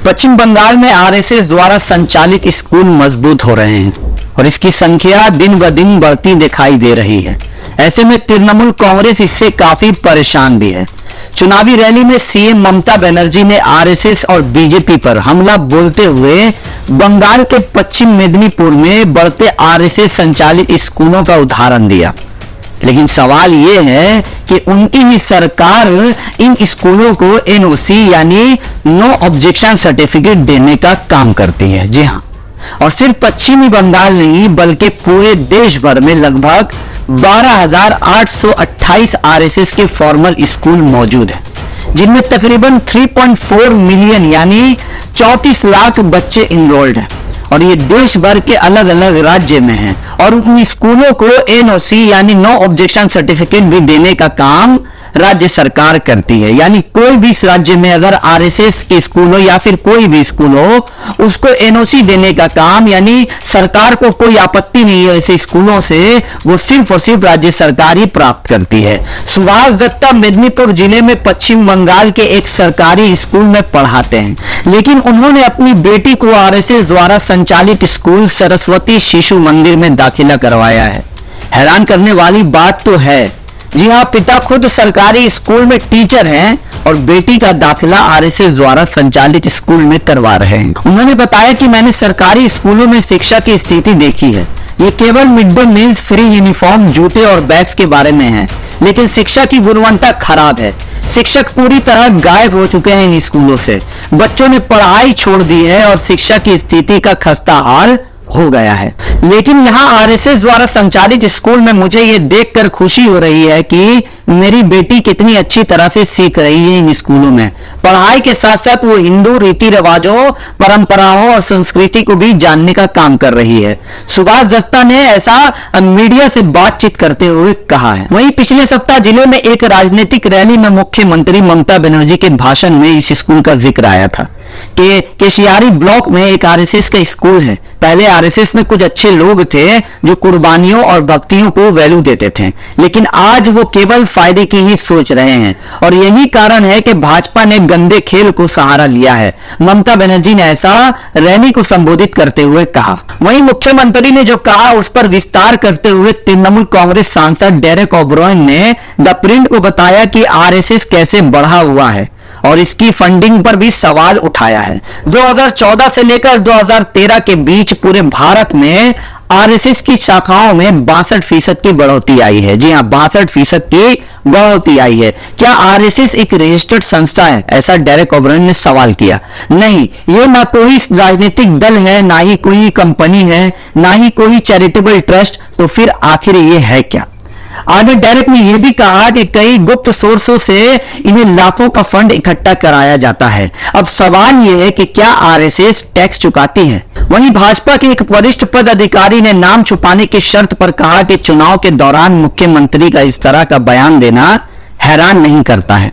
पश्चिम बंगाल में आरएसएस द्वारा संचालित स्कूल मजबूत हो रहे हैं और इसकी संख्या दिन ब दिन बढ़ती दिखाई दे रही है। ऐसे में तृणमूल कांग्रेस इससे काफी परेशान भी है। चुनावी रैली में सीएम ममता बनर्जी ने आरएसएस और बीजेपी पर हमला बोलते हुए बंगाल के पश्चिम मेदिनीपुर में बढ़ते आरएसएस संचालित स्कूलों का उदाहरण दिया। लेकिन सवाल यह है कि उनकी ही सरकार इन स्कूलों को एनओसी यानी नो ऑब्जेक्शन सर्टिफिकेट देने का काम करती है। जी हां, और सिर्फ पश्चिमी बंगाल नहीं बल्कि पूरे देश भर में लगभग 12,828 आरएसएस के फॉर्मल स्कूल मौजूद हैं, जिनमें तकरीबन 3.4 मिलियन यानी 34 लाख बच्चे इनरोल्ड हैं और ये देश भर के अलग अलग राज्य में हैं। और उन स्कूलों को एनओसी यानी नो ऑब्जेक्शन सर्टिफिकेट भी देने का काम राज्य सरकार करती है। यानी कोई भी इस राज्य में अगर आरएसएस के स्कूल हो या फिर कोई भी स्कूल हो, उसको एनओसी देने का काम, यानी सरकार को कोई आपत्ति नहीं है ऐसे स्कूलों से, वो सिर्फ और सिर्फ राज्य सरकार ही प्राप्त करती है। सुभाष दत्ता मेदिनीपुर जिले में पश्चिम बंगाल के एक सरकारी स्कूल में पढ़ाते हैं, लेकिन उन्होंने अपनी बेटी को आरएसएस द्वारा संचालित स्कूल सरस्वती शिशु मंदिर में दाखिला करवाया है। हैरान करने वाली बात तो है, जी हाँ, पिता खुद सरकारी स्कूल में टीचर हैं और बेटी का दाखिला आरएसएस द्वारा संचालित स्कूल में करवा रहे हैं। उन्होंने बताया कि मैंने सरकारी स्कूलों में शिक्षा की स्थिति देखी है। ये केवल mid day meals, free uniform, जूते और बैग्स के बारे में है, लेकिन शिक्षा की गुणवत्ता खराब है। शिक्षक पूरी तरह गायब हो चुके हैं इन स्कूलों से। बच्चों ने पढ़ाई छोड़ दी है और शिक्षा की स्थिति का खस्ता हाल हो गया है। लेकिन यहाँ आरएसएस द्वारा संचालित स्कूल में मुझे ये देखकर खुशी हो रही है कि मेरी बेटी कितनी अच्छी तरह से सीख रही है इन स्कूलों में। पढ़ाई के साथ साथ वो हिंदू रीति रिवाजों, परंपराओं और संस्कृति को भी जानने का काम कर रही है। सुभाष दत्ता ने ऐसा मीडिया से बातचीत करते हुए कहा है। वहीं पिछले सप्ताह जिले में एक राजनीतिक रैली में मुख्यमंत्री ममता बनर्जी के भाषण में इस स्कूल का जिक्र आया था कि केशियारी ब्लॉक में एक आरएसएस का स्कूल है। पहले आरएसएस में कुछ अच्छे लोग थे जो कुर्बानियों और भक्तियों को वैल्यू देते थे, लेकिन आज वो केवल फायदे की ही सोच रहे हैं और यही कारण है कि भाजपा ने गंदे खेल को सहारा लिया है। ममता बनर्जी ने ऐसा रैली को संबोधित करते हुए कहा। वहीं मुख्यमंत्री ने जो कहा उस पर विस्तार करते हुए तृणमूल कांग्रेस सांसद डेरेक ओब्रायन ने द प्रिंट को बताया कि आरएसएस कैसे बढ़ा हुआ है और इसकी फंडिंग पर भी सवाल उठाया है। 2014 से लेकर 2013 के बीच पूरे भारत में आरएसएस की शाखाओं में 62% की बढ़ोतरी आई है। जी हाँ, 62% की बढ़ोतरी आई है। क्या आरएसएस एक रजिस्टर्ड संस्था है? ऐसा डेरेक ओब्रायन ने सवाल किया। नहीं, ये ना कोई राजनीतिक दल है, ना ही कोई कंपनी है, ना ही कोई चैरिटेबल ट्रस्ट। तो फिर आखिर ये है क्या? आगे डायरेक्ट ने यह भी कहा कि कई गुप्त सोर्सों से इन्हें लाखों का फंड इकट्ठा कराया जाता है। अब सवाल यह है कि क्या आरएसएस टैक्स चुकाती है? वहीं भाजपा के एक वरिष्ठ पद अधिकारी ने नाम छुपाने की शर्त पर कहा कि चुनाव के दौरान मुख्यमंत्री का इस तरह का बयान देना हैरान नहीं करता है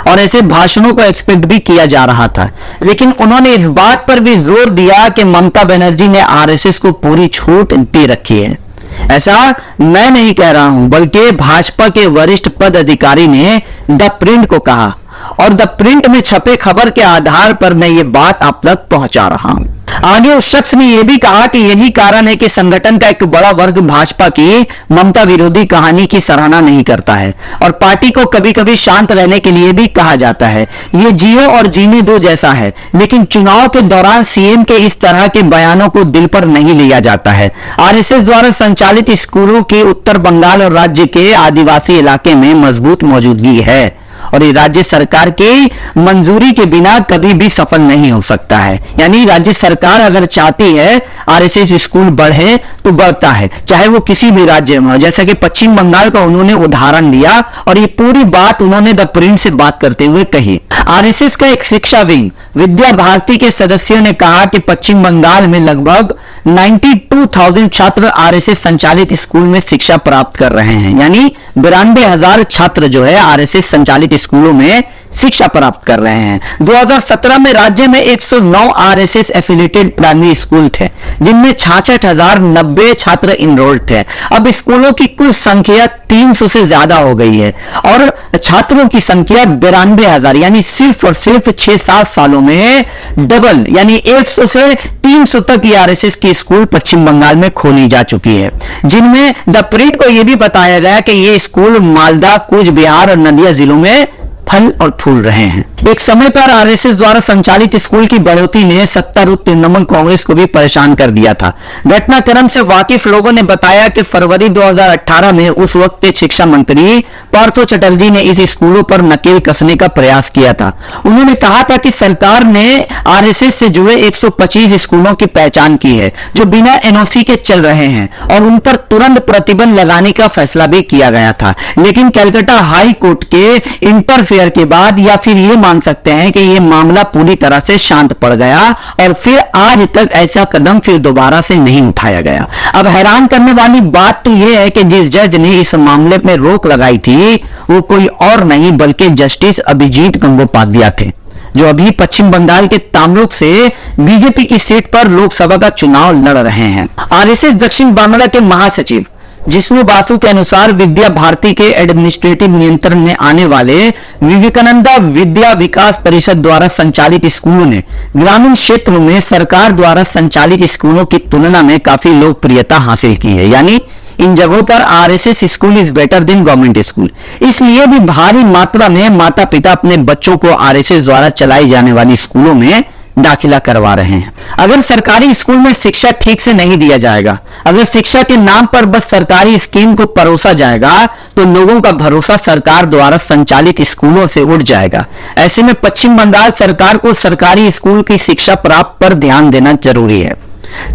और ऐसे भाषणों को एक्सपेक्ट भी किया जा रहा था। लेकिन उन्होंने इस बात पर भी जोर दिया कि ममता बनर्जी ने आरएसएस को पूरी छूट दे रखी है। ऐसा मैं नहीं कह रहा हूं, बल्कि भाजपा के वरिष्ठ पद अधिकारी ने द प्रिंट को कहा और द प्रिंट में छपे खबर के आधार पर मैं ये बात आप तक पहुंचा रहा हूं। आगे उस शख्स ने यह भी कहा कि यही कारण है कि संगठन का एक बड़ा वर्ग भाजपा की ममता विरोधी कहानी की सराहना नहीं करता है और पार्टी को कभी कभी शांत रहने के लिए भी कहा जाता है। ये जियो और जीने दो जैसा है, लेकिन चुनाव के दौरान सीएम के इस तरह के बयानों को दिल पर नहीं लिया जाता है। आरएसएस द्वारा संचालित स्कूलों की उत्तर बंगाल और राज्य के आदिवासी इलाके में मजबूत मौजूदगी है और ये राज्य सरकार की मंजूरी के बिना कभी भी सफल नहीं हो सकता है। यानी राज्य सरकार अगर चाहती है आरएसएस स्कूल बढ़े तो बढ़ता है, चाहे वो किसी भी राज्य में हो। जैसा कि पश्चिम बंगाल का उन्होंने उदाहरण दिया और ये पूरी बात उन्होंने द प्रिंट से बात करते हुए कही। आरएसएस का एक शिक्षा विंग विद्या भारती के सदस्यों ने कहा कि पश्चिम बंगाल में लगभग 92,000 छात्र आरएसएस संचालित स्कूल में शिक्षा प्राप्त कर रहे हैं। यानी 92,000 छात्र जो है आरएसएस संचालित के स्कूलों में शिक्षा प्राप्त कर रहे हैं। 2017 में राज्य में 109 आरएसएस एफिलिएटेड प्राइमरी स्कूल थे, जिनमें 66,090 छात्र इनरोल्ड थे। अब स्कूलों की कुल संख्या 300 से ज्यादा हो गई है और छात्रों की संख्या 92,000, यानी सिर्फ और सिर्फ 6-7 सालों में डबल, यानी 100 से 300 तक ये आरएसएस की स्कूल पश्चिम बंगाल में खोली जा चुकी है, जिनमें द प्रिंट को यह भी बताया गया कि ये स्कूल मालदा, कूच बिहार और नदिया जिलों में फल और फूल रहे हैं। एक समय पर आरएसएस द्वारा संचालित स्कूल की बढ़ोतरी ने सत्तारूढ़ तृणमूल कांग्रेस को भी परेशान कर दिया था। घटनाक्रम से वाकिफ लोगों ने बताया कि फरवरी 2018 में उस वक्त के शिक्षा मंत्री पार्थो चटर्जी ने इस स्कूलों पर नकेल कसने का प्रयास किया था। उन्होंने कहा था कि सरकार ने आरएसएस से जुड़े 125 स्कूलों की पहचान की है जो बिना एनओसी के चल रहे हैं और उन पर तुरंत प्रतिबंध लगाने का फैसला भी किया गया था। लेकिन कलकत्ता हाई कोर्ट के इंटरफेयर के बाद या फिर ये मान सकते हैं कि ये मामला पूरी तरह से शांत पड़ गया और फिर आज तक ऐसा कदम फिर दोबारा से नहीं उठाया गया। अब हैरान करने वाली बात तो ये है कि जिस जज ने इस मामले में रोक लगाई थी वो कोई और नहीं बल्कि जस्टिस अभिजीत गंगोपाध्याय थे, जो अभी पश्चिम बंगाल के तामलुक से बीजेपी की सीट पर लोकसभा का चुनाव लड़ रहे हैं। आरएसएस दक्षिण बांग्ला के महासचिव जिष्णु बासु के अनुसार विद्या भारती के एडमिनिस्ट्रेटिव नियंत्रण में आने वाले विवेकानंदा विद्या विकास परिषद द्वारा संचालित स्कूलों ने ग्रामीण क्षेत्रों में सरकार द्वारा संचालित स्कूलों की तुलना में काफी लोकप्रियता हासिल की है, यानी इन जगहों पर RSS school is better than government school. इसलिए भी भारी मात्रा में माता पिता अपने बच्चों को आरएसएस द्वारा चलाई जाने वाली स्कूलों में दाखिला करवा रहे हैं। अगर सरकारी स्कूल में शिक्षा ठीक से नहीं दिया जाएगा, अगर शिक्षा के नाम पर बस सरकारी स्कीम को परोसा जाएगा, तो लोगों का भरोसा सरकार द्वारा संचालित स्कूलों से उठ जाएगा। ऐसे में पश्चिम बंगाल सरकार को सरकारी स्कूल की शिक्षा प्राप्त पर ध्यान देना जरूरी है,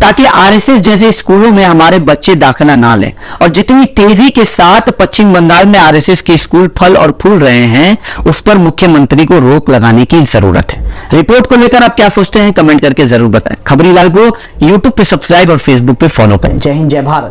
ताकि आरएसएस जैसे स्कूलों में हमारे बच्चे दाखिला ना लें। और जितनी तेजी के साथ पश्चिम बंगाल में आरएसएस के स्कूल फल और फूल रहे हैं, उस पर मुख्यमंत्री को रोक लगाने की जरूरत है। रिपोर्ट को लेकर आप क्या सोचते हैं, कमेंट करके जरूर बताएं। खबरीलाल को यूट्यूब पे सब्सक्राइब और फेसबुक पे फॉलो करें। जय हिंद, जय भारत।